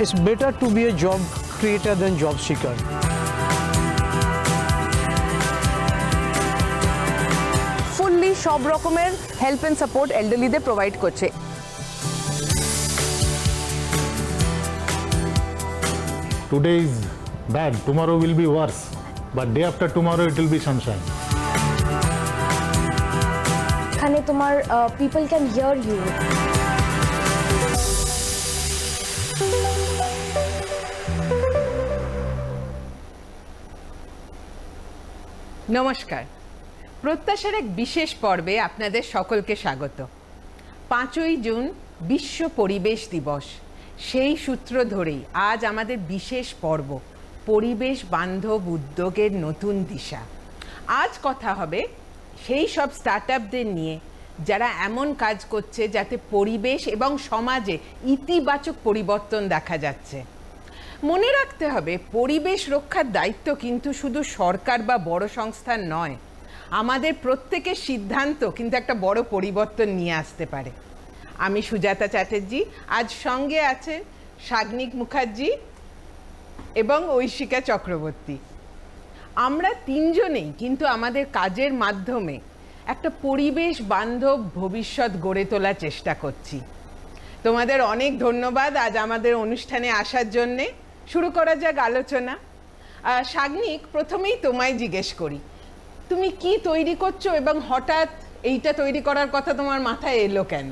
It's better to be a job creator than job seeker. Fully সব রকমের help and support এল্ডারলিদের provide করছে। Today is bad, tomorrow will be worse, but day after tomorrow it will be sunshine. এখানে তোমার people can here you. নমস্কার, প্রত্যাশার এক বিশেষ পর্বে আপনাদের সকলকে স্বাগত। 5ই জুন বিশ্ব পরিবেশ দিবস। সেই সূত্র ধরেই আজ আমাদের বিশেষ পর্ব, পরিবেশ বান্ধব উদ্যোগের নতুন দিশা। আজ কথা হবে সেই সব স্টার্টআপদের নিয়ে যারা এমন কাজ করছে যাতে পরিবেশ এবং সমাজে ইতিবাচক পরিবর্তন দেখা যাচ্ছে। মনে রাখতে হবে, পরিবেশ রক্ষার দায়িত্ব কিন্তু শুধু সরকার বা বড় সংস্থার নয়। আমাদের প্রত্যেকের সিদ্ধান্ত কিন্তু একটা বড় পরিবর্তন নিয়ে আসতে পারে। আমি সুজাতা চ্যাটার্জি, আজ সঙ্গে আছে সাগ্নিক মুখার্জি এবং ঐশিকা চক্রবর্তী। আমরা তিনজনেই কিন্তু আমাদের কাজের মাধ্যমে একটা পরিবেশ বান্ধব ভবিষ্যৎ গড়ে তোলার চেষ্টা করছি। তোমাদের অনেক ধন্যবাদ আজ আমাদের অনুষ্ঠানে আসার জন্যে। শুরু করা যাক আলোচনা। সাগ্নিক, প্রথমেই তোমায় জিজ্ঞেস করি, তুমি কি তৈরি করছো এবং হঠাৎ এইটা তৈরি করার কথা তোমার মাথায় এলো কেন?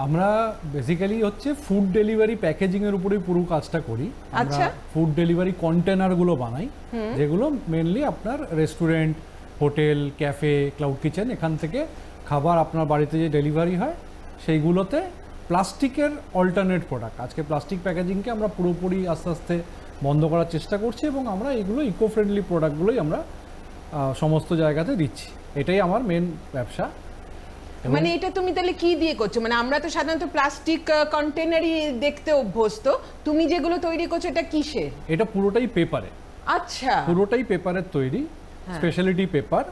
আমরা বেসিক্যালি হচ্ছে ফুড ডেলিভারি প্যাকেজিংয়ের উপরেই পুরো কাজটা করি। আচ্ছা। ফুড ডেলিভারি কন্টেনারগুলো বানাই, যেগুলো মেনলি আপনার restaurant, hotel, cafe, cloud kitchen, এখান থেকে খাবার আপনার বাড়িতে যে ডেলিভারি হয় সেইগুলোতে প্লাস্টিকের অল্টারনেট প্রোডাক্ট। আজকে প্লাস্টিক প্যাকেজিংকে আমরা পুরোপুরি আস্তে আস্তে বন্ধ করার চেষ্টা করছি এবং আমরা এগুলো ইকো ফ্রেন্ডলি প্রোডাক্টগুলোই আমরা সমস্ত জায়গাতে দিচ্ছি। এটাই আমার মেন ব্যবসা। মানে এটা তুমি তাহলে কি দিয়ে করছো? মানে আমরা তো সাধারণত প্লাস্টিক কন্টেনারই দেখতে অভ্যস্ত, তুমি যেগুলো তৈরি করছো এটা কিসের? এটা পুরোটাই পেপারে। আচ্ছা, পুরোটাই পেপারের তৈরি, স্পেশালিটি পেপার,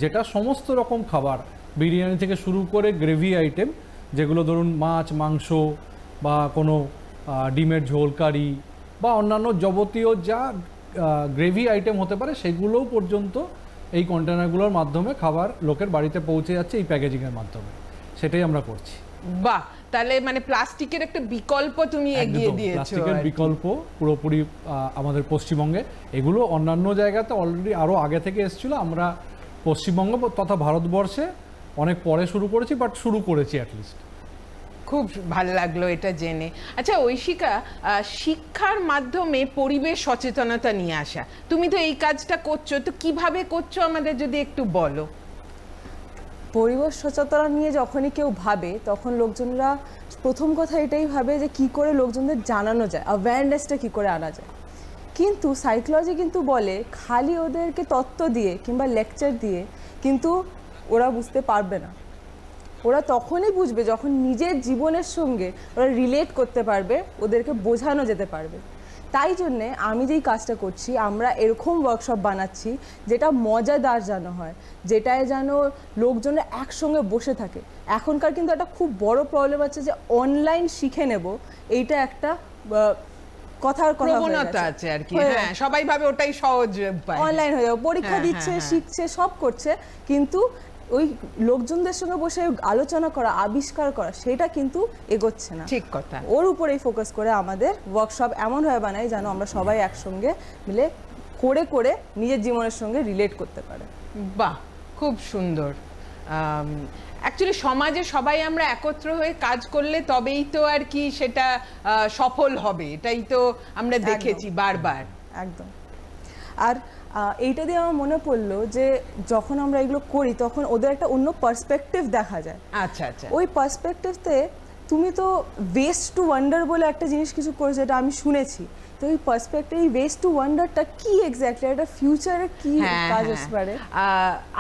যেটা সমস্ত রকম খাবার, বিরিয়ানি থেকে শুরু করে গ্রেভি আইটেম, যেগুলো ধরুন মাছ, মাংস বা কোনো ডিমের ঝোল, কারি বা অন্যান্য যাবতীয় যা গ্রেভি আইটেম হতে পারে সেগুলোও পর্যন্ত এই কন্টেনারগুলোর মাধ্যমে খাবার লোকের বাড়িতে পৌঁছে যাচ্ছে এই প্যাকেজিংয়ের মাধ্যমে। সেটাই আমরা করছি। বাহ, তাহলে মানে প্লাস্টিকের একটা বিকল্প তুমি এগিয়ে দিয়েছো। প্লাস্টিকের বিকল্প পুরোপুরি আমাদের পশ্চিমবঙ্গে, এগুলো অন্যান্য জায়গাতে অলরেডি আরও আগে থেকে এসেছিল। আমরা পশ্চিমবঙ্গ তথা ভারতবর্ষে অনেক পরে শুরু করেছি, বাট শুরু করেছি অ্যাটলিস্ট। খুব ভালো লাগলো এটা জেনে। আচ্ছা ঐশিকা, শিক্ষার মাধ্যমে পরিবেশ সচেতনতা নিয়ে আসা, তুমি তো এই কাজটা করছো, তো কিভাবে করছো আমাদের যদি একটু বলো। পরিবেশ সচেতনতা নিয়ে যখনই কেউ ভাবে তখন লোকজনরা প্রথম কথা এটাই ভাবে যে কি করে লোকজনদের জানানো যায়, অ্যাওয়ারনেসটা কি করে আনা যায়। কিন্তু সাইকোলজি কিন্তু বলে খালি ওদেরকে তত্ত্ব দিয়ে কিংবা লেকচার দিয়ে কিন্তু ওরা বুঝতে পারবে না। ওরা তখনই বুঝবে যখন নিজের জীবনের সঙ্গে ওরা রিলেট করতে পারবে, ওদেরকে বোঝানো যেতে পারবে। তাই জন্যে আমি যেই কাজটা করছি, আমরা এরকম ওয়ার্কশপ বানাচ্ছি যেটা মজাদার যেন হয়, যেটায় যেন লোকজনরা একসঙ্গে বসে থাকে। এখনকার কিন্তু একটা খুব বড় প্রবলেম আছে যে অনলাইন শিখে নেব, এইটা একটা কথার প্রবণতা আছে আর কি। হ্যাঁ, সবাই ভাবে ওটাই সহজ উপায়, অনলাইন হয়ে যাবে, পরীক্ষা দিচ্ছে, শিখছে, সব করছে, কিন্তু ওই লোকজনদের সঙ্গে বসে আলোচনা করা, আবিষ্কার করা, সেটা কিন্তু এগোচ্ছে না। ঠিক কথা। ওর উপরেই ফোকাস করে আমাদের ওয়ার্কশপ এমনভাবে বানাই যেন আমরা সবাই একসঙ্গে মিলে করে করে নিজের জীবনের সঙ্গে রিলেট করতে পারে। বাহ, খুব সুন্দর। অ্যাকচুয়ালি সমাজে সবাই আমরা একত্র হয়ে কাজ করলে তবেই তো আর কি সেটা সফল হবে, এটাই তো আমরা দেখেছি বারবার। একদম। আর এইটা দিয়ে আমার মনে পড়লো যে যখন আমরা এগুলো করি তখন ওদের একটা অন্য পার্সপেক্টিভ দেখা যায়। আচ্ছা আচ্ছা। ওই পার্সপেক্টিভতে তুমি তো ওয়েস্ট টু ওয়ান্ডার বলে একটা জিনিস কিছু করেছো, এটা আমি শুনেছি, তো এই পার্সপেক্টিভ ওয়েস্ট টু ওয়ান্ডারটা কি এক্স্যাক্টলি, এটা ফিউচারে কি কাজ আসতে পারে?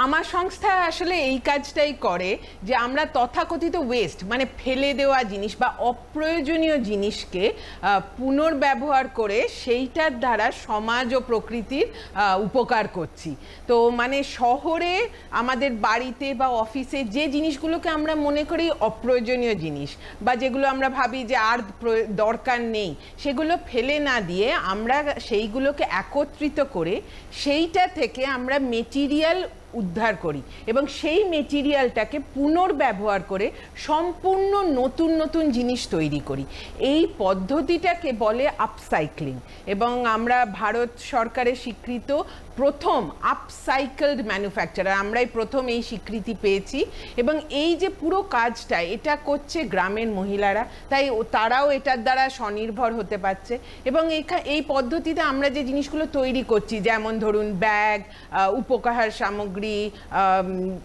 আমার সংস্থা আসলে এই কাজটাই করে যে আমরা তথাকথিত ওয়েস্ট মানে ফেলে দেওয়া জিনিস বা অপ্রয়োজনীয় জিনিসকে পুনর্ব্যবহার করে সেইটার দ্বারা সমাজ ও প্রকৃতির উপকার করছি। তো মানে শহরে আমাদের বাড়িতে বা অফিসে যে জিনিসগুলোকে আমরা মনে করি অপ্রয়োজনীয় জিনিস বা যেগুলো আমরা ভাবি যে আর দরকার নেই, সেগুলো ফেলে না দিয়ে আমরা সেইগুলোকে একত্রিত করে সেইটা থেকে আমরা মেটেরিয়াল উদ্ধার করি এবং সেই মেটেরিয়ালটাকে পুনর্ব্যবহার করে সম্পূর্ণ নতুন নতুন জিনিস তৈরি করি। এই পদ্ধতিটাকে বলে আপসাইক্লিং এবং আমরা ভারত সরকারের স্বীকৃত প্রথম আপসাইকেলড ম্যানুফ্যাকচারার, আমরাই প্রথম এই স্বীকৃতি পেয়েছি। এবং এই যে পুরো কাজটা এটা করছে গ্রামের মহিলারা, তাই তারাও এটার দ্বারা স্বনির্ভর হতে পারছে। এবং এই পদ্ধতিতে আমরা যে জিনিসগুলো তৈরি করছি, যেমন ধরুন ব্যাগ, উপহার সামগ্রী,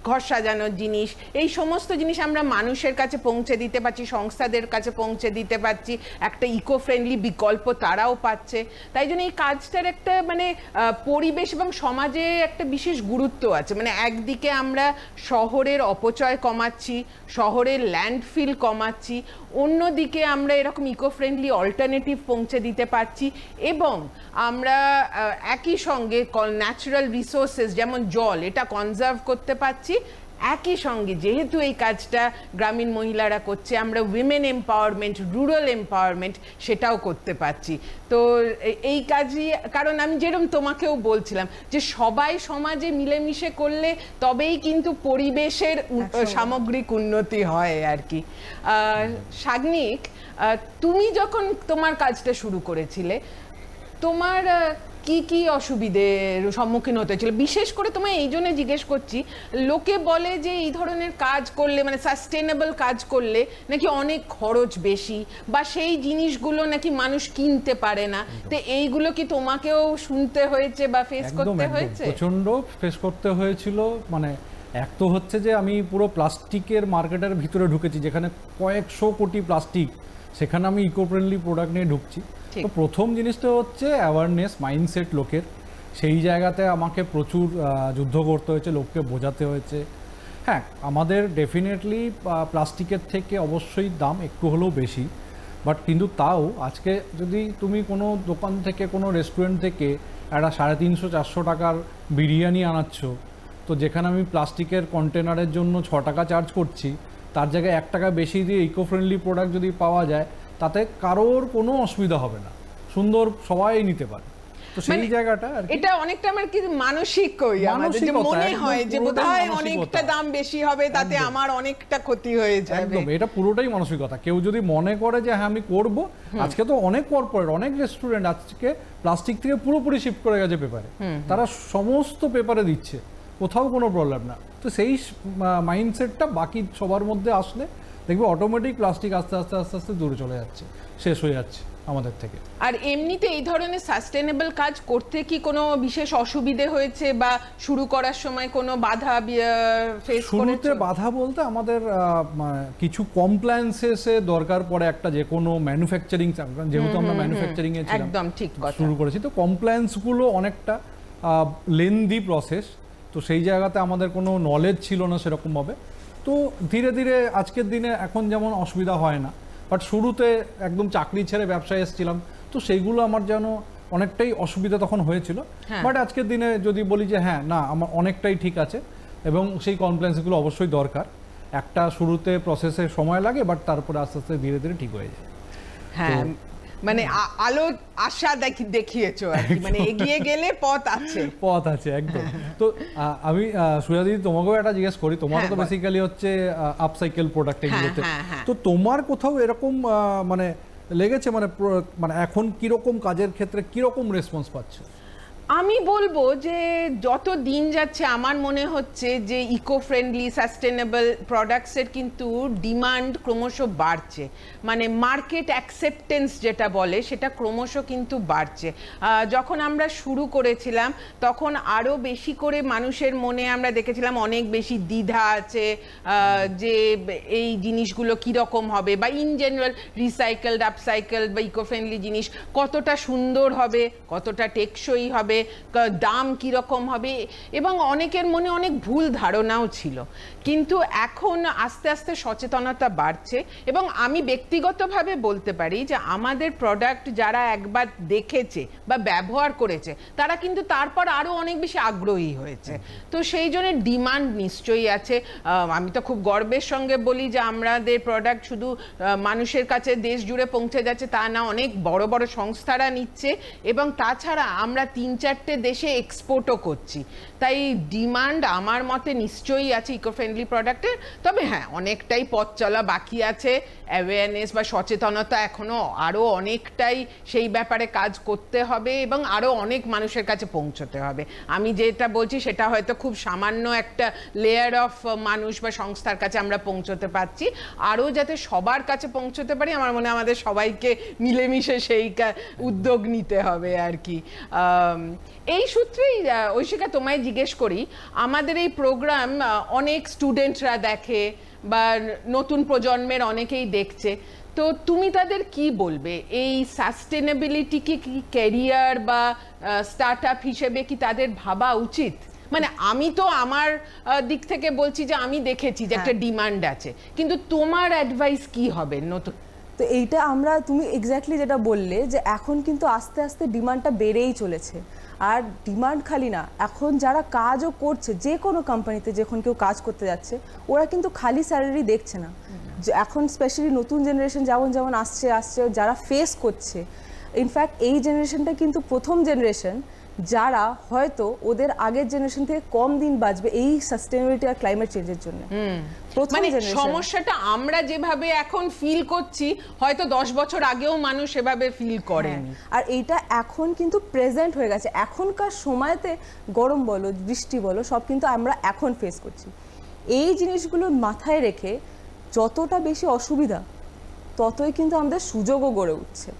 ঘর সাজানোর জিনিস, এই সমস্ত জিনিস আমরা মানুষের কাছে পৌঁছে দিতে পারছি, সংস্থাদের কাছে পৌঁছে দিতে পারছি, একটা ইকো ফ্রেন্ডলি বিকল্প তারাও পাচ্ছে। তাই জন্য এই কাজটার একটা মানে পরিবেশ এবং সমাজে একটা বিশেষ গুরুত্ব আছে। মানে একদিকে আমরা শহরের অপচয় কমাচ্ছি, শহরের ল্যান্ডফিল কমাচ্ছি, অন্যদিকে আমরা এরকম ইকো ফ্রেন্ডলি অল্টারনেটিভ পৌঁছে দিতে পারছি এবং আমরা একই সঙ্গে ন্যাচারাল রিসোর্সেস যেমন জল এটা কনজার্ভ করতে পারছি। একই সঙ্গে যেহেতু এই কাজটা গ্রামীণ মহিলারা করছে, আমরা উইমেন এম্পাওয়ারমেন্ট, রুরাল এম্পাওয়ারমেন্ট সেটাও করতে পারছি। তো এই কাজই কারণ আমি যেরকম তোমাকেও বলছিলাম যে সবাই সমাজে মিলেমিশে করলে তবেই কিন্তু পরিবেশের সামগ্রিক উন্নতি হয় আর কি। সাগ্নিক, তুমি যখন তোমার কাজটা শুরু করেছিলে তোমার কি কি অসুবিধের সম্মুখীন হতে হয়েছিল? বিশেষ করে তোমায় এই জন্য জিজ্ঞেস করছি, লোকে বলে যে এই ধরনের কাজ করলে মানে সাস্টেনেবল কাজ করলে নাকি অনেক খরচ বেশি বা সেই জিনিসগুলো নাকি মানুষ কিনতে পারে না। তো এইগুলো কি তোমাকেও শুনতে হয়েছে বা ফেস করতে হয়েছে? প্রচন্ড ফেস করতে হয়েছিল। মানে এক তো হচ্ছে যে আমি পুরো প্লাস্টিকের মার্কেটের ভিতরে ঢুকেছি, যেখানে কয়েকশো কোটি প্লাস্টিক, সেখানে আমি ইকো ফ্রেন্ডলি প্রোডাক্ট নিয়ে ঢুকছি। তো প্রথম জিনিসটা হচ্ছে অ্যাওয়ারনেস, মাইন্ডসেট লোকের। সেই জায়গাতে আমাকে প্রচুর যুদ্ধ করতে হয়েছে, লোককে বোঝাতে হয়েছে। হ্যাঁ, আমাদের ডেফিনেটলি প্লাস্টিকের থেকে অবশ্যই দাম একটু হলেও বেশি, বাট কিন্তু তাও আজকে যদি তুমি কোনো দোকান থেকে, কোনো রেস্টুরেন্ট থেকে একটা 350-400 টাকার বিরিয়ানি আনাচ্ছ, তো যেখানে আমি প্লাস্টিকের কন্টেনারের জন্য 6 টাকা চার্জ করছি, তার জায়গায় 1 টাকা বেশি দিয়ে ইকো ফ্রেন্ডলি প্রোডাক্ট যদি পাওয়া যায়, তাতে কারোর কোনো অসুবিধা হবে না, সুন্দর সবাই নিতে পারে। তো সেই জায়গাটা আর কি, এটা অনেকটা আমার কি মানসিক আমাদের যে মনে হয় যে বোধহয় অনেকটা দাম বেশি হবে, তাতে আমার অনেকটা ক্ষতি হয়ে যাবে। একদম, এটা পুরোটাই মানসিকতা। কেউ যদি মনে করে যে হ্যাঁ আমি করব, আজকে তো অনেক কর্পোরেট, অনেক রেস্টুরেন্ট আজকে প্লাস্টিক থেকে পুরোপুরি শিফট করে গেছে পেপারে, তারা সমস্ত পেপারে দিচ্ছে, কোথাও কোনো প্রবলেম না। তো সেই মাইন্ডসেটটা বাকি সবার মধ্যে আসলে দেখবে অটোমেটিক প্লাস্টিক আস্তে আস্তে আস্তে আস্তে দূরে চলে যাচ্ছে, শেষ হয়ে যাচ্ছে আমাদের থেকে। আর এমনিতে এই ধরনের সাস্টেনেবল কাজ করতে কি কোনো বিশেষ অসুবিধে হয়েছে বা শুরু করার সময় কোনো বাধা ফেস করেছো? শুরুতে বাধা বলতে আমাদের কিছু কমপ্লায়েন্সেসে দরকার পড়ে, একটা যে কোনো ম্যানুফ্যাকচারিং, যেহেতু আমরা ম্যানুফ্যাকচারিং এ ছিলাম, একদম ঠিক কথা শুরু করেছি, তো কমপ্লায়েন্সগুলো অনেকটা লেন্দি প্রসেস। তো সেই জায়গাতে আমাদের কোনো নলেজ ছিল না সেরকমভাবে। তো ধীরে ধীরে আজকের দিনে এখন যেমন অসুবিধা হয় না, বাট শুরুতে একদম চাকরি ছেড়ে ব্যবসায় এসেছিলাম, তো সেইগুলো আমার যেন অনেকটাই অসুবিধা তখন হয়েছিল। বাট আজকের দিনে যদি বলি যে হ্যাঁ না, আমার অনেকটাই ঠিক আছে, এবং সেই কমপ্লেন্সগুলো অবশ্যই দরকার। একটা শুরুতে প্রসেসে সময় লাগে, বাট তারপরে আস্তে আস্তে ধীরে ধীরে ঠিক হয়ে যায়। হ্যাঁ, মানে আলো আশা দেখিয়েছো আর কি, মানে এগিয়ে গেলে পথ আছে, পথ আছে একদম। তো আমি সুজা দিদি তোমাকেও একটা জিজ্ঞেস করি, তোমারও তো বেসিক্যালি হচ্ছে আপসাইকেল প্রোডাক্ট এগুলোতে, তো তোমার কোথাও এরকম মানে লেগেছে, মানে এখন কিরকম কাজের ক্ষেত্রে কিরকম রেসপন্স পাচ্ছ? আমি বলবো যে যত দিন যাচ্ছে আমার মনে হচ্ছে যে ইকো ফ্রেন্ডলি সাস্টেনেবল প্রোডাক্টসের কিন্তু ডিমান্ড ক্রমশ বাড়ছে, মানে মার্কেট অ্যাকসেপ্টেন্স যেটা বলে সেটা ক্রমশ কিন্তু বাড়ছে। যখন আমরা শুরু করেছিলাম তখন আরও বেশি করে মানুষের মনে আমরা দেখেছিলাম অনেক বেশি দ্বিধা আছে যে এই জিনিসগুলো কীরকম হবে, বা ইন জেনারেল রিসাইকেলড আপসাইকেলড বা ইকো ফ্রেন্ডলি জিনিস কতটা সুন্দর হবে, কতটা টেকসই হবে, দাম কীরকম হবে, এবং অনেকের মনে অনেক ভুল ধারণাও ছিল। কিন্তু এখন আস্তে আস্তে সচেতনতা বাড়ছে, এবং আমি ব্যক্তিগতভাবে বলতে পারি যে আমাদের প্রোডাক্ট যারা একবার দেখেছে বা ব্যবহার করেছে তারা কিন্তু তারপর আরও অনেক বেশি আগ্রহী হয়েছে। তো সেই জন্য ডিমান্ড নিশ্চয়ই আছে। আমি তো খুব গর্বের সঙ্গে বলি যে আমাদের প্রোডাক্ট শুধু মানুষের কাছে দেশ জুড়ে পৌঁছে যাচ্ছে তা না, অনেক বড় বড় সংস্থারা নিচ্ছে, এবং তাছাড়া আমরা 3-4টে দেশে এক্সপোর্টও করছি। তাই ডিমান্ড আমার মতে নিশ্চয়ই আছে ইকো ফ্রেন্ডলি প্রোডাক্টের। তবে হ্যাঁ, অনেকটাই পথ চলা বাকি আছে, অ্যাওয়ারনেস বা সচেতনতা এখনও আরও অনেকটাই সেই ব্যাপারে কাজ করতে হবে এবং আরও অনেক মানুষের কাছে পৌঁছতে হবে। আমি যেটা বলছি সেটা হয়তো খুব সামান্য একটা লেয়ার অফ মানুষ বা সংস্থার কাছে আমরা পৌঁছতে পারছি, আরও যাতে সবার কাছে পৌঁছতে পারি আমার মনে হয় আমাদের সবাইকে মিলেমিশে সেই উদ্যোগ নিতে হবে আর কি। এই সূত্রেই ঐশিকা তোমায় জিজ্ঞেস করি, আমাদের এই প্রোগ্রাম অনেক স্টুডেন্টরা দেখে বা নতুন প্রজন্মের অনেকেই দেখছে, তো তুমি তাদের কি বলবে? এই সাস্টেনেবিলিটিকে কি ক্যারিয়ার বা স্টার্ট আপ হিসেবে কি তাদের ভাবা উচিত? মানে আমি তো আমার দিক থেকে বলছি যে আমি দেখেছি যে একটা ডিমান্ড আছে, কিন্তু তোমার অ্যাডভাইস কি হবে নতুন? তো এইটা তুমি এক্স্যাক্টলি যেটা বললে যে এখন কিন্তু আস্তে আস্তে ডিমান্ডটা বেড়েই চলেছে। আর ডিমান্ড খালি না, এখন যারা কাজও করছে যে কোনো কোম্পানিতে, যখন কেউ কাজ করতে যাচ্ছে ওরা কিন্তু খালি স্যালারি দেখছে না। এখন স্পেশালি নতুন জেনারেশন যেমন যেমন আসছে যারা ফেস করছে, ইনফ্যাক্ট এই জেনারেশনটা কিন্তু প্রথম জেনারেশন যারা হয়তো ওদের আগের জেনারেশন থেকে কম দিন বাঁচবে এই সাস্টেনেবিলিটি আর ক্লাইমেট চেঞ্জের জন্য। মানে সমস্যাটা আমরা যেভাবে এখন ফিল করছি হয়তো 10 বছর আগেও মানুষ সেভাবে ফিল করেনি। আর এইটা এখন কিন্তু প্রেজেন্ট হয়ে গেছে, এখনকার সময়তে গরম বলো বৃষ্টি বলো সব কিন্তু আমরা এখন ফেস করছি। এই জিনিসগুলো মাথায় রেখে যতটা বেশি অসুবিধা ততই কিন্তু আমাদের সুযোগও গড়ে উঠছে।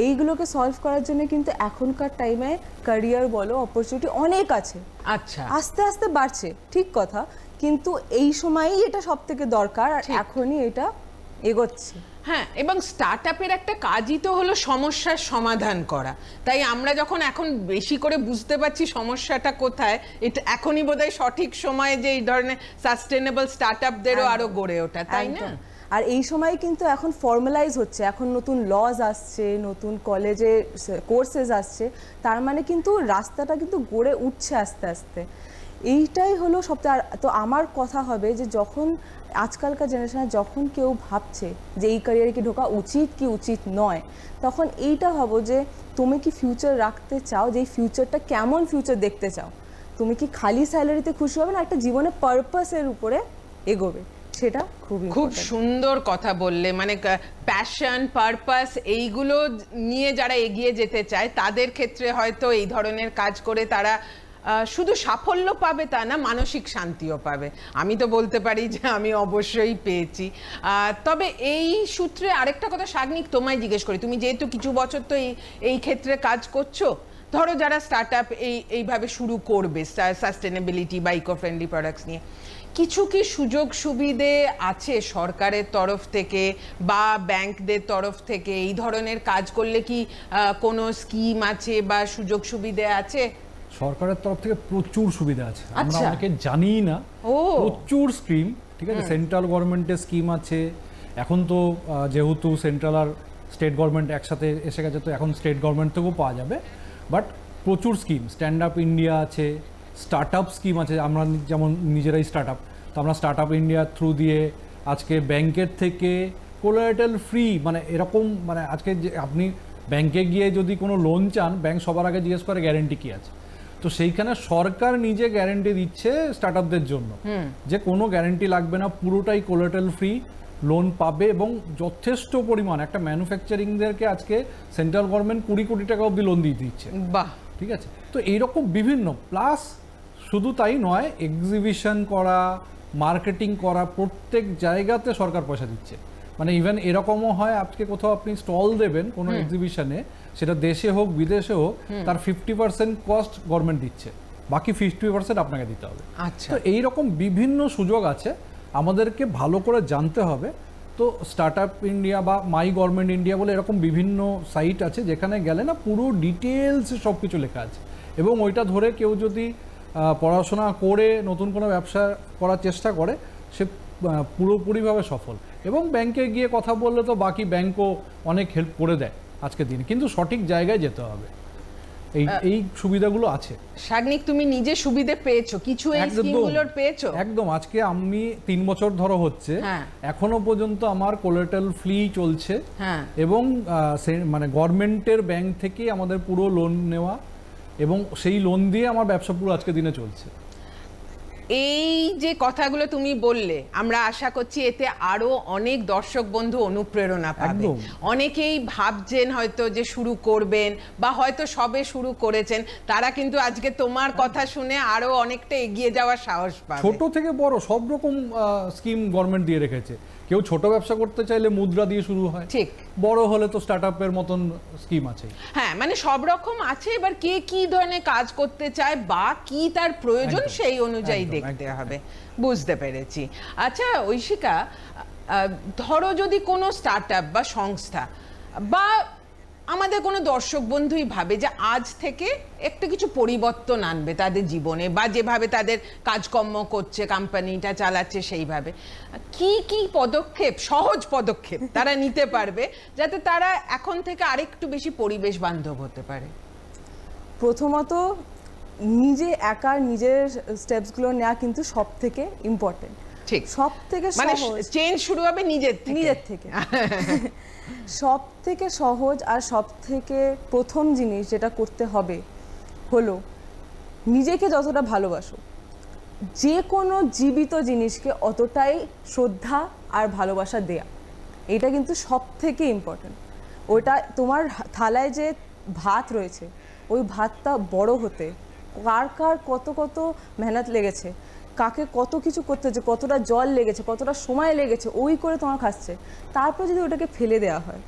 এইগুলোকে সলভ করার জন্য কিন্তু এখনকার টাইমে ক্যারিয়ার বলো অপরচুনিটি অনেক আছে। আচ্ছা, আস্তে আস্তে বাড়ছে ঠিক কথা, কিন্তু এই সময়ই এটা সব থেকে দরকার আর এখনই এটা এগোচ্ছে। হ্যাঁ, এবং স্টার্টআপের একটা কাজই তো হলো সমস্যার সমাধান করা। তাই আমরা যখন এখন বেশি করে বুঝতে পারছি সমস্যাটা কোথায়, এটা এখনই বোধহয় সঠিক সময় যে এই ধরনের সাস্টেনেবল স্টার্টআপদেরও আরো গড়ে ওঠা, তাই না? আর এই সময় কিন্তু এখন ফর্মালাইজ হচ্ছে, এখন নতুন লজ আসছে, নতুন কলেজে কোর্সেস আসছে, তার মানে কিন্তু রাস্তাটা কিন্তু গড়ে উঠছে আস্তে আস্তে। এইটাই হলো সবচেয়ে। তো আমার কথা হবে যে যখন আজকালকার জেনারেশনে যখন কেউ ভাবছে যে এই ক্যারিয়ারে কি ঢোকা উচিত কি উচিত নয়, তখন এইটা ভাবো যে তুমি কি ফিউচার রাখতে চাও, যে এই ফিউচারটা কেমন ফিউচার দেখতে চাও। তুমি কি খালি স্যালারিতে খুশি হবে না একটা জীবনে পারপাসের উপরে এগোবে, সেটা খুব সুন্দর কথা বললে। মানে প্যাশন, পারপাস এইগুলো নিয়ে যারা এগিয়ে যেতে চায় তাদের ক্ষেত্রে হয়তো এই ধরনের কাজ করে তারা শুধু সাফল্য পাবে তা না, মানসিক শান্তিও পাবে। আমি তো বলতে পারি যে আমি অবশ্যই পেয়েছি। তবে এই সূত্রে আরেকটা কথা শাগনিক তোমায় জিজ্ঞেস করি, তুমি যেহেতু কিছু বছর তো এই ক্ষেত্রে কাজ করছো, ধরো যারা স্টার্টআপ এইভাবে শুরু করবে সাস্টেনেবিলিটি বা ইকো ফ্রেন্ডলি প্রোডাক্টস নিয়ে, কিছু কি সুযোগ সুবিধে আছে সরকারের তরফ থেকে বা ব্যাংকদের তরফ থেকে? এই ধরনের কাজ করলে কি কোনো স্কিম আছে বা সুযোগ সুবিধে আছে? সরকারের তরফ থেকে প্রচুর সুবিধা আছে, আমরা অনেকে জানি না। প্রচুর স্কিম, ঠিক আছে, সেন্ট্রাল গভর্নমেন্টের স্কিম আছে। এখন তো যেহেতু সেন্ট্রাল আর স্টেট গভর্নমেন্ট একসাথে এসে গেছে, তো এখন স্টেট গভর্নমেন্ট থেকেও পাওয়া যাবে। বাট প্রচুর স্কিম, স্ট্যান্ড আপ ইন্ডিয়া আছে, স্টার্ট আপ স্কিম আছে। আমরা যেমন নিজেরাই স্টার্ট আপ, তো আমরা স্টার্ট আপ ইন্ডিয়ার থ্রু দিয়ে আজকে ব্যাংকের থেকে কোলাটেরাল ফ্রি, মানে এরকম, মানে আজকে যে আপনি ব্যাংকে গিয়ে যদি কোনো লোন চান, ব্যাংক সবার আগে জিজ্ঞেস করে গ্যারেন্টি কী আছে। তো সেইখানে সরকার নিজে গ্যারেন্টি দিচ্ছে স্টার্ট আপদের জন্য যে কোনো গ্যারেন্টি লাগবে না, পুরোটাই কোলাটেরাল ফ্রি, লোন পাবে, এবং যথেষ্ট পরিমাণ একটা ম্যানুফ্যাকচারিংদেরকে আজকে সেন্ট্রাল গভর্নমেন্ট 20 কোটি টাকা অবধি লোন দিয়ে দিচ্ছে। বাহ, ঠিক আছে, তো এইরকম বিভিন্ন প্লাস শুধু তাই নয়, এক্সিবিশন করা, মার্কেটিং করা, প্রত্যেক জায়গাতে সরকার পয়সা দিচ্ছে। মানে ইভেন এরকমও হয়, আজকে কোথাও আপনি স্টল দেবেন কোনো এক্সিবিশনে, সেটা দেশে হোক বিদেশে হোক, তার 50% কস্ট গভর্নমেন্ট দিচ্ছে, বাকি 50% আপনাকে দিতে হবে। আচ্ছা। তো এইরকম বিভিন্ন সুযোগ আছে, আমাদেরকে ভালো করে জানতে হবে। তো স্টার্ট আপ ইন্ডিয়া বা মাই গভর্নমেন্ট ইন্ডিয়া বলে এরকম বিভিন্ন সাইট আছে, যেখানে গেলে না পুরো ডিটেলস সব কিছু লেখা আছে, এবং ওইটা ধরে কেউ যদি পড়াশোনা করে নতুন কোনো ব্যবসা করার চেষ্টা করে, সে পুরোপুরিভাবে সফল। এবং ব্যাংকে গিয়ে কথা বললে তো বাকি ব্যাংকও অনেক হেল্প করে দেয় আজকের দিনে, কিন্তু সঠিক জায়গায় যেতে হবে। এই সুবিধাগুলো আছে। শাগনিক, তুমি নিজে সুবিধে পেয়েছো কিছু, এই স্কিমগুলোর পেয়েছো? একদম। আজকে আমি 3 বছর ধরে হচ্ছে, হ্যাঁ। এখনো পর্যন্ত আমার কোলাটেরাল ফ্রি চলছে, হ্যাঁ। এবং মানে গভর্নমেন্টের ব্যাংক থেকে আমাদের পুরো লোন নেওয়া, এবং সেই লোন দিয়ে আমার ব্যবসা পুরো আজকে দিনে চলছে। এই যে কথাগুলো তুমি বললে, আমরা আশা করছি এতে আরো অনেক দর্শক বন্ধু অনুপ্রেরণা পাবে। একদম। অনেকেই ভাবছেন হয়তো যে শুরু করবেন, বা হয়তো সবে শুরু করেছেন, তারা কিন্তু আজকে তোমার কথা শুনে আরো অনেকটা এগিয়ে যাওয়ার সাহস পাবে। ছোট থেকে বড় সব রকম স্কিম গভর্নমেন্ট দিয়ে রেখেছে। কেউ ছোট ব্যবসা করতে চাইলে মুদ্রা দিয়ে শুরু হয়, ঠিক। বড় হলে তো স্টার্ট আপের মতন স্কিম আছে। হ্যাঁ, মানে সব রকম আছে। এবার কে কি ধরনের কাজ করতে চায় বা কি তার প্রয়োজন, একদম, সেই অনুযায়ী একদম, দেখতে একদম। হবে। বুঝতে পেরেছি। আচ্ছা ঐশিকা, ধরো যদি কোনো স্টার্ট আপ বা সংস্থা বা আমাদের কোনো দর্শক বন্ধুই ভাবে যে আজ থেকে একটা কিছু পরিবর্তন আনবে তাদের জীবনে, বা যেভাবে তাদের কাজকর্ম করছে, কোম্পানিটা চালাচ্ছে, সেইভাবে কি কি পদক্ষেপ, সহজ পদক্ষেপ তারা নিতে পারবে যাতে তারা এখন থেকে আরেকটু বেশি পরিবেশ বান্ধব হতে পারে? প্রথমত নিজে একা নিজের স্টেপসগুলো নেওয়া কিন্তু সব থেকে ইম্পর্টেন্ট। ঠিক। সব থেকে মানে সহজ চেঞ্জ শুরু হবে নিজের থেকে। সব থেকে সহজ আর সব থেকে প্রথম জিনিস যেটা করতে হবে হলো নিজেকে যতটা ভালোবাসো, যে কোনো জীবিত জিনিসকে অতটাই শ্রদ্ধা আর ভালোবাসা দেয়া, এটা কিন্তু সব থেকে ইম্পর্টেন্ট। ওটা তোমার থালায় যে ভাত রয়েছে, ওই ভাতটা বড় হতে কার কার কত কত মেহনত লেগেছে, কাকে কত কিছু করতে হচ্ছে, কতটা জল লেগেছে, কতটা সময় লেগেছে, ওই করে তোমার খাচ্ছে। তারপর যদি ওটাকে ফেলে দেওয়া হয়,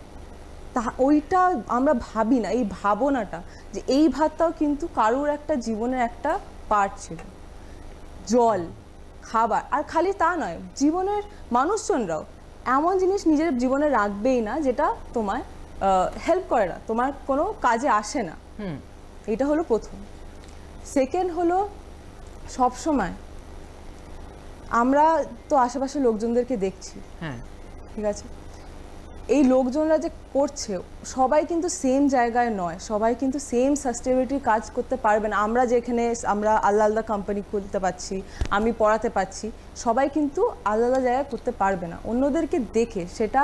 তা ওইটা আমরা ভাবি না, এই ভাবনাটা যে এই ভাতটাও কিন্তু কারোর একটা জীবনের একটা পার্ট ছিল। জল, খাবার, আর খালি তা নয়, জীবনের মানুষজনরাও এমন জিনিস নিজের জীবনে রাখবেই না যেটা তোমায় হেল্প করে না, তোমার কোনো কাজে আসে না। এটা হলো প্রথম। সেকেন্ড হলো সবসময় আমরা তো আশেপাশে লোকজনদেরকে দেখছি, হ্যাঁ, ঠিক আছে, এই লোকজনরা যে করছে সবাই কিন্তু সেম জায়গায় নয়, সবাই কিন্তু সেম সাস্টেনেবিলিটির কাজ করতে পারবে না। আমরা যেখানে আমরা আলাদা আলাদা কোম্পানি খুলতে পারছি, আমি পড়াতে পারছি, সবাই কিন্তু আলাদা আলাদা জায়গায় করতে পারবে না। অন্যদেরকে দেখে সেটা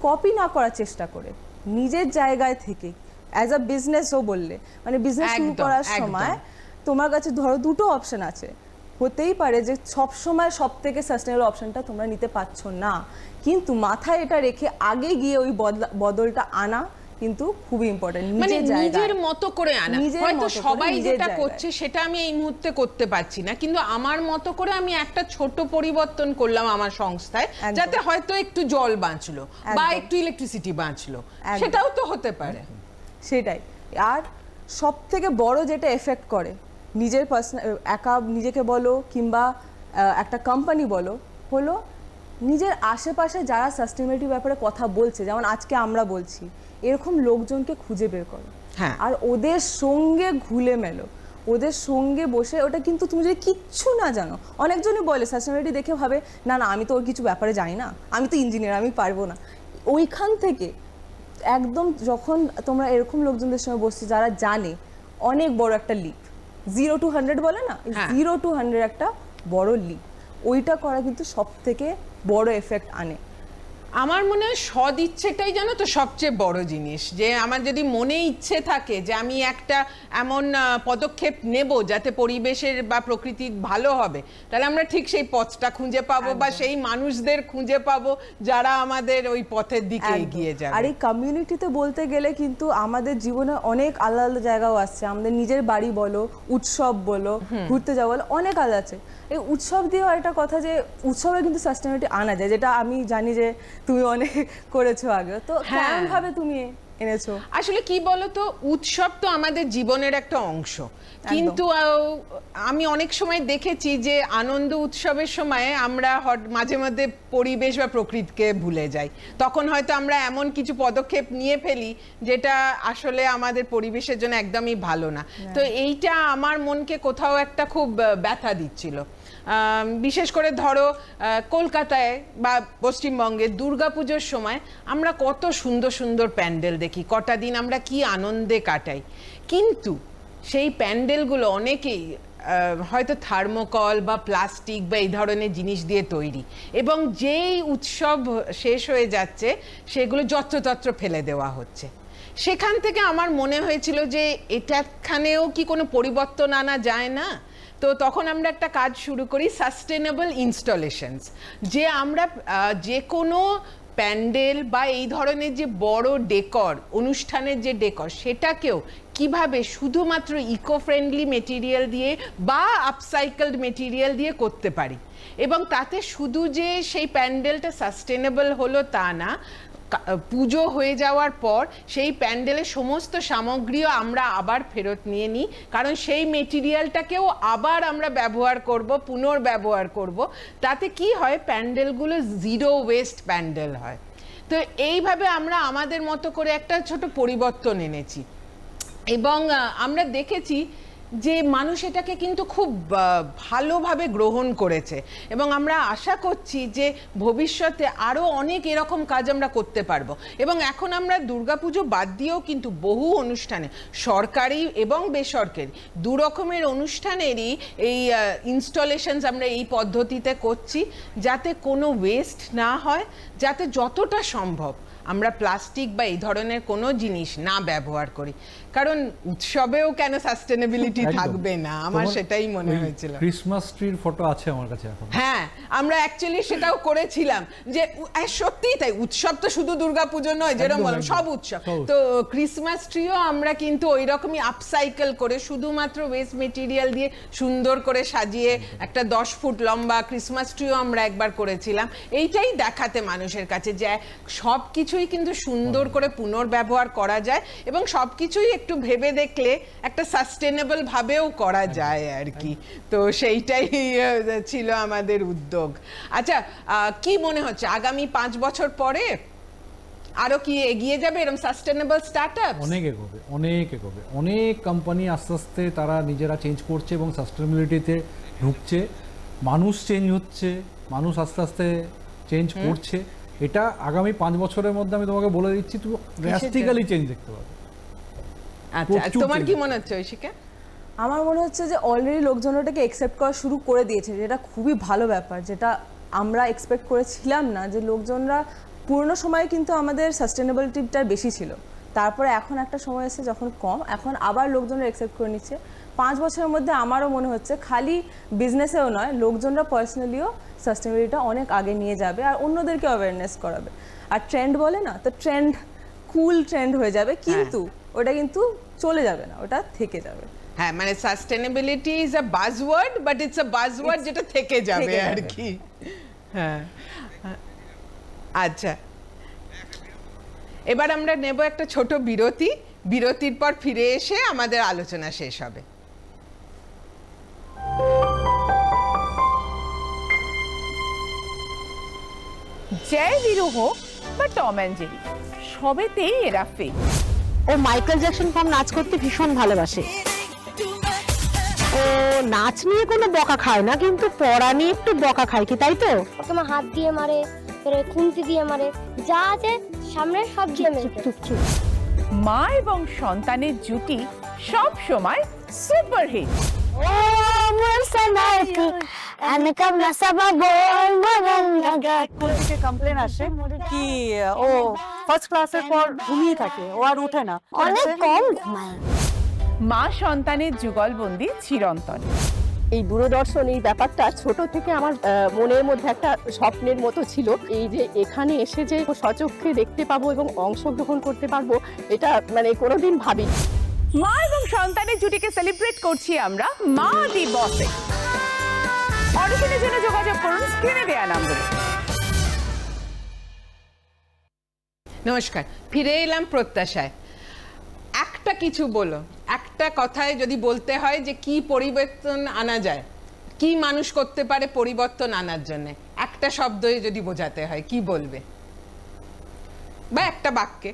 কপি না করার চেষ্টা করে নিজের জায়গায় থেকে অ্যাজ আ বিজনেসও বললে, মানে বিজনেস শুরু একদম, করার একদম। সময় তোমার কাছে ধরো দুটো অপশন আছে, হতেই পারে যে সব সময় সব থেকে সাস্টেনেবল অপশনটা তোমরা নিতে পারছো না, কিন্তু মাথায় এটা রেখে আগে গিয়ে ওই বদলটা আনা কিন্তু খুবই ইম্পর্টেন্ট। মানে নিজের মতো করে আনা। নিজের হয়তো মতো করে, সবাই নিজের যেটা জায়গায়। করছে সেটা আমি এই মুহূর্তে করতে পারছি না, কিন্তু আমার মতো করে আমি একটা ছোট পরিবর্তন করলাম আমার সংস্থায়, একদম। যাতে হয়তো একটু জল বাঁচলো বা একদম। একটু ইলেকট্রিসিটি বাঁচলো, একদম। সেটাও তো হতে পারে। সেটাই। আর সব থেকে বড় যেটা এফেক্ট করে নিজের পার্সোনাল, একা নিজেকে বলো কিংবা একটা কোম্পানি বলো, হলো নিজের আশেপাশে যারা সাস্টেনেবিলিটি ব্যাপারে কথা বলছে, যেমন আজকে আমরা বলছি, এরকম লোকজনকে খুঁজে বের করো, হ্যাঁ। আর ওদের সঙ্গে ঘুলে মেলো, ওদের সঙ্গে বসে। ওটা কিন্তু তুমি যদি কিচ্ছু না জানো, অনেকজনই বলে সাস্টেনেবিলিটি দেখে ভাবে না না আমি তো ওর কিছু ব্যাপারে জানি না, আমি তো ইঞ্জিনিয়ার, আমি পারবো না। ওইখান থেকে একদম যখন তোমরা এরকম লোকজনদের সঙ্গে বসছো যারা জানে, অনেক বড় একটা লিপ, 0 to 100 বলে না, হ্যাঁ। 0 to 100 একটা বড় লিপ, ওইটা করা কিন্তু সব থেকে বড় এফেক্ট আনে। আমার মনে হয় সদ ইচ্ছেটাই জানো তো সবচেয়ে বড় জিনিস, যে আমার যদি মনে ইচ্ছে থাকে যে আমি একটা এমন পদক্ষেপ নেব যাতে পরিবেশের বা প্রকৃতির ভালো হবে, তাহলে আমরা ঠিক সেই পথটা খুঁজে পাবো বা সেই মানুষদের খুঁজে পাবো যারা আমাদের ওই পথের দিকে একদম। এগিয়ে যাবে। আর এই কমিউনিটিতে বলতে গেলে কিন্তু আমাদের জীবনে অনেক আলাদা আলাদা জায়গাও আছে। আমাদের নিজের বাড়ি বলো, উৎসব বলো, ঘুরতে যাওয়া বলো, অনেক আলাদা আছে। এই উৎসব দিয়েও একটা কথা যে উৎসবে কিন্তু সাস্টেনেবিলিটি আনা যায়, যেটা আমি জানি যে তুমি অনেক করেছো আগে। তো কেমন ভাবে তুমি এনেছো? আসলে কি বলতো, উৎসব তো আমাদের জীবনের একটা অংশ, কিন্তু আমি অনেক সময় দেখেছি যে আনন্দ উৎসবের সময় আমরা মাঝে মধ্যে পরিবেশ বা প্রকৃতিকে ভুলে যাই। তখন হয়তো আমরা এমন কিছু পদক্ষেপ নিয়ে ফেলি যেটা আসলে আমাদের পরিবেশের জন্য একদমই ভালো না। তো এইটা আমার মনকে কোথাও একটা খুব ব্যথা দিচ্ছিল। বিশেষ করে ধরো কলকাতায় বা পশ্চিমবঙ্গে দুর্গাপুজোর সময় আমরা কত সুন্দর সুন্দর প্যান্ডেল দেখি, কটা দিন আমরা কি আনন্দে কাটাই, কিন্তু সেই প্যান্ডেলগুলো অনেকেই হয়তো থার্মোকল বা প্লাস্টিক বা এই ধরনের জিনিস দিয়ে তৈরি, এবং যেই উৎসব শেষ হয়ে যাচ্ছে সেগুলো যত্রতত্র ফেলে দেওয়া হচ্ছে। সেখান থেকে আমার মনে হয়েছিল যে এটাখানেও কি কোনো পরিবর্তন আনা যায় না। তো তখন আমরা একটা কাজ শুরু করি, সাস্টেনেবল ইনস্টলেশনস, যে আমরা যে কোনো প্যান্ডেল বা এই ধরনের যে বড় ডেকর, অনুষ্ঠানের যে ডেকর, সেটাকেও কিভাবে শুধুমাত্র ইকো ফ্রেন্ডলি মেটেরিয়াল দিয়ে বা আপসাইকেলড মেটেরিয়াল দিয়ে করতে পারি, এবং তাতে শুধু যে সেই প্যান্ডেলটা সাস্টেনেবল হলো তা না, পুজো হয়ে যাওয়ার পর সেই প্যান্ডেলের সমস্ত সামগ্রীও আমরা আবার ফেরত নিয়ে নিই, কারণ সেই মেটেরিয়ালটাকেও আবার আমরা ব্যবহার করব, পুনর্ব্যবহার করব। তাতে কি হয়, প্যান্ডেলগুলো জিরো ওয়েস্ট প্যান্ডেল হয়। তো এইভাবে আমরা আমাদের মতো করে একটা ছোট পরিবর্তন এনেছি, এবং আমরা দেখেছি যে মানুষ এটাকে কিন্তু খুব ভালোভাবে গ্রহণ করেছে, এবং আমরা আশা করছি যে ভবিষ্যতে আরও অনেক এরকম কাজ আমরা করতে পারবো। এবং এখন আমরা দুর্গাপুজো বাদ দিয়েও কিন্তু বহু অনুষ্ঠানে, সরকারি এবং বেসরকারি দু রকমের অনুষ্ঠানেরই এই ইনস্টলেশনস আমরা এই পদ্ধতিতে করছি, যাতে কোনো ওয়েস্ট না হয়, যাতে যতটা সম্ভব আমরা প্লাস্টিক বা এই ধরনের কোনো জিনিস না ব্যবহার করি। কারণ উৎসবেও কেন সাস্টেনেবিলিটি থাকবে না, আমার সেটাই মনে হয়েছিল। ক্রিসমাস ট্রির ফটো আছে আমার কাছে এখন। হ্যাঁ, আমরা অ্যাকচুয়ালি সেটাও করেছিলাম যে সত্যিই তাই, উৎসব তো শুধু দুর্গাপুজো নয়, যেরকম বললাম সব উৎসব। তো ক্রিসমাস ট্রিও আমরা কিন্তু ওই রকমই আপসাইকেল করে শুধুমাত্র ওয়েস্ট মেটেরিয়াল দিয়ে সুন্দর করে সাজিয়ে একটা 10 ফুট লম্বা ক্রিসমাস ট্রিও আমরা একবার করেছিলাম, এইটাই দেখাতে মানুষের কাছে যে সব কিছুই কিন্তু সুন্দর করে পুনর্ব্যবহার করা যায়, এবং সব কিছুই একটু ভেবে দেখলে একটা সাস্টেনেবল ভাবেও করা যায় আর কি। তো সেইটাই ছিল আমাদের উদ্যোগ। আচ্ছা, কি মনে হচ্ছে আগামী 5 বছর পরে আরো কি এগিয়ে যাবে এরকম সাস্টেনেবল স্টার্টআপ? অনেক এগোবে, অনেক এগোবে। অনেক কোম্পানি আস্তে আস্তে তারা নিজেরা চেঞ্জ করছে এবং সাস্টেনেবিলিটিতে ঢুকছে। মানুষ চেঞ্জ হচ্ছে, মানুষ আস্তে আস্তে চেঞ্জ করছে। এটা আগামী 5 বছরের মধ্যে আমি তোমাকে বলে দিচ্ছি, তুমি ড্রাস্টিক্যালি চেঞ্জ দেখতে পাবে। আচ্ছা, তোমার কি মনে হচ্ছে ঐশিকা? আমার মনে হচ্ছে যে অলরেডি লোকজন ওটাকে একসেপ্ট করা শুরু করে দিয়েছে, যেটা খুবই ভালো ব্যাপার, যেটা আমরা এক্সপেক্ট করেছিলাম না। যে লোকজনরা পুরনো সময়ে কিন্তু আমাদের সাস্টেনেবিলিটিটা বেশি ছিল, তারপরে এখন একটা সময় এসে যখন কম, এখন আবার লোকজনরা একসেপ্ট করে নিচ্ছে। 5 বছরের মধ্যে আমারও মনে হচ্ছে খালি বিজনেসেও নয়, লোকজনরা পার্সোনালিও সাস্টেনেবিলিটিটা অনেক আগে নিয়ে যাবে আর অন্যদেরকে অ্যাওয়ারনেস করাবে। আর ট্রেন্ড বলে না, তো ট্রেন্ড কুল ট্রেন্ড হয়ে যাবে, কিন্তু ওটা কিন্তু চলে যাবে না, ওটা থেকে যাবে। হ্যাঁ, মানে sustainability is a buzzword, but it's a buzzword যেটা থেকে যাবে আর কি। হ্যাঁ, আচ্ছা, এবার আমরা নেব একটা ছোট বিরতি। বিরতির পর ফিরে এসে আমাদের আলোচনা শেষ হবে। জয় বীরু হোক বা টম অ্যান্ড জেরি, সবেতেই এরা ফেক। ও মাইকেল জ্যাকসন ফর্ম নাচ করতে ভীষণ ভালোবাসে। ও নাচ নিয়ে কোনো বকা খায় না, কিন্তু পড়া নিয়ে একটু বকা খায়, কি তাই তো? ওকে মা হাত দিয়ে মারে, খুন্তি দিয়ে মারে, যা আছে সামনে সব দিয়ে মেরে। মা এবং সন্তানের জুটি সব সময় সুপারহিট। স্কুল থেকে কমপ্লেন আসে কি ও ফার্স্ট ক্লাসের পর ঘুমিয়ে থাকে, ও আর ওঠে না। অনেক কম ঘুমায়। মা সন্তানের যুগলবন্দি চিরন্তন। এই দূরদর্শন এই ব্যাপারটা ছোট থেকে আমার মনের মধ্যে একটা স্বপ্নের মতো ছিল। এই যে এখানে এসে যে সচক্ষে দেখতে পাবো এবং অংশগ্রহণ করতে পারবো, এটা মানে কোনোদিন ভাবিনি। মা এবং সন্তানের জুটিকে সেলিব্রেট করছি আমরা মা দিবসে। অডিশনের জন্য যোগাযোগ করুন স্ক্রিনে দেয়া নম্বরে। নমস্কার, ফিরে এলাম প্রত্যাশায়। একটা কিছু বলো, একটা কথায় যদি বলতে হয় যে কি পরিবর্তন আনা যায়, কি মানুষ করতে পারে পরিবর্তন আনার জন্য, একটা শব্দে যদি বোঝাতে হয় কি বলবে, বা একটা বাক্যে?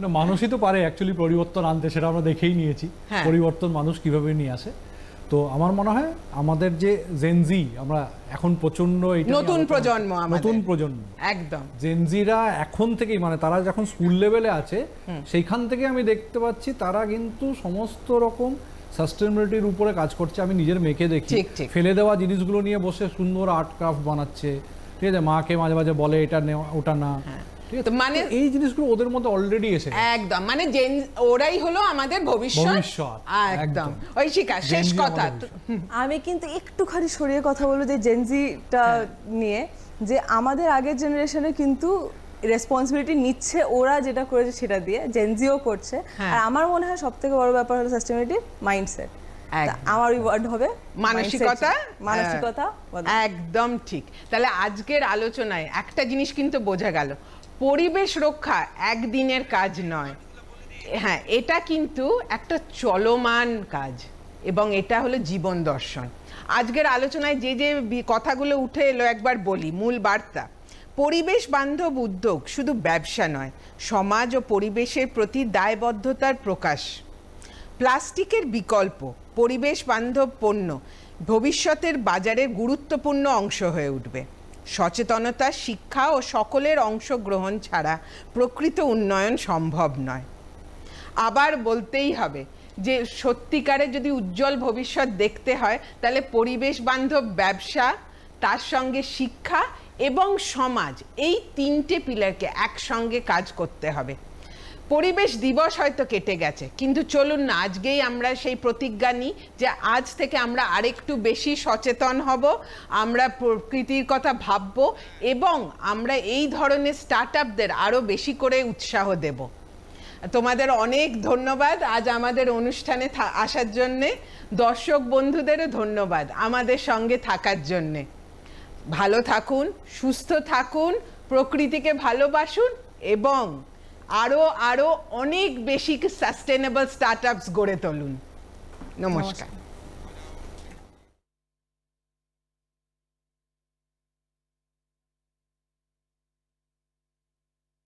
না, মানুষই তো পারে অ্যাকচুয়ালি পরিবর্তন আনতে, সেটা আমরা দেখেই নিয়েছি হ্যাঁ। পরিবর্তন মানুষ কিভাবে নিয়ে আসে। তো আমার মনে হয় আমাদের যে জেনজি, আমরা এখন প্রচন্ড নতুন প্রজন্ম, নতুন প্রজন্ম একদম জেনজিরা এখন থেকেই, মানে তারা যখন স্কুল লেভেলে আছে সেইখান থেকে আমি দেখতে পাচ্ছি তারা কিন্তু সমস্ত রকম সাস্টেনেবিলিটির উপরে কাজ করছে। আমি নিজের মেয়েকে দেখি ঠিক, ঠিক। ফেলে দেওয়া জিনিসগুলো নিয়ে বসে সুন্দর আর্ট ক্রাফট বানাচ্ছে, ঠিক আছে, মাকে মাঝে মাঝে বলে এটা নেওয়া ওটা না, ঠিক আছে, তো মানে এই জিনিসগুলো ওদের মধ্যে অলরেডি এসে গেছে। একদম, মানে ওরাই হলো আমাদের ভবিষ্যৎ। ভবিষ্যৎ, একদম। একদম। ঐশিকা, শেষ Gen Z কথা। আমাদের আমি কিন্তু একটুখানি সরিয়ে কথা বলবো যে জেনজিটা নিয়ে, যে আমাদের আগের জেনারেশনে কিন্তু রেসপন্সিবিলিটি নিচ্ছে, ওরা যেটা করেছে সেটা দিয়ে জেনজিও করছে। আর আমার মনে হয় সব থেকে বড় ব্যাপার হলো সাস্টেনেবিলিটি মাইন্ডসেট। আমার ওই ওয়ার্ড হবে মানসিকতা। মানসিকতা। একদম ঠিক। তাহলে আজকের আলোচনায় একটা জিনিস কিন্তু বোঝা গেল, পরিবেশ রক্ষা একদিনের কাজ নয়। হ্যাঁ, এটা কিন্তু একটা চলমান কাজ, এবং এটা হলো জীবন দর্শন। আজকের আলোচনায় যে যে কথাগুলো উঠে এলো একবার বলি, মূল বার্তা: পরিবেশ বান্ধব উদ্যোগ শুধু ব্যবসা নয়, সমাজ ও পরিবেশের প্রতি দায়বদ্ধতার প্রকাশ। প্লাস্টিকের বিকল্প, পরিবেশ বান্ধব পণ্য ভবিষ্যতের বাজারের গুরুত্বপূর্ণ অংশ হয়ে উঠবে। সচেতনতা, শিক্ষা ও সকলের অংশগ্রহণ ছাড়া প্রকৃত উন্নয়ন সম্ভব নয়। আবার বলতেই হবে যে সত্যিকারে যদি উজ্জ্বল ভবিষ্যৎ দেখতে হয়, তাহলে পরিবেশ বান্ধব ব্যবসা, তার সঙ্গে শিক্ষা এবং সমাজ, এই তিনটে পিলারকে একসঙ্গে কাজ করতে হবে। পরিবেশ দিবস হয়তো কেটে গেছে, কিন্তু চলুন না আজকেই আমরা সেই প্রতিজ্ঞা নিই যে আজ থেকে আমরা আরেকটু বেশি সচেতন হব, আমরা প্রকৃতির কথা ভাবব, এবং আমরা এই ধরনের স্টার্টআপদের আরও বেশি করে উৎসাহ দেব। তোমাদের অনেক ধন্যবাদ আজ আমাদের অনুষ্ঠানে আসার জন্যে। দর্শক বন্ধুদেরও ধন্যবাদ আমাদের সঙ্গে থাকার জন্যে। ভালো থাকুন, সুস্থ থাকুন, প্রকৃতিকে ভালোবাসুন, এবং আরো অনেক বেশি সাস্টেনেবল স্টার্টআপস গড়ে তুলুন। নমস্কার।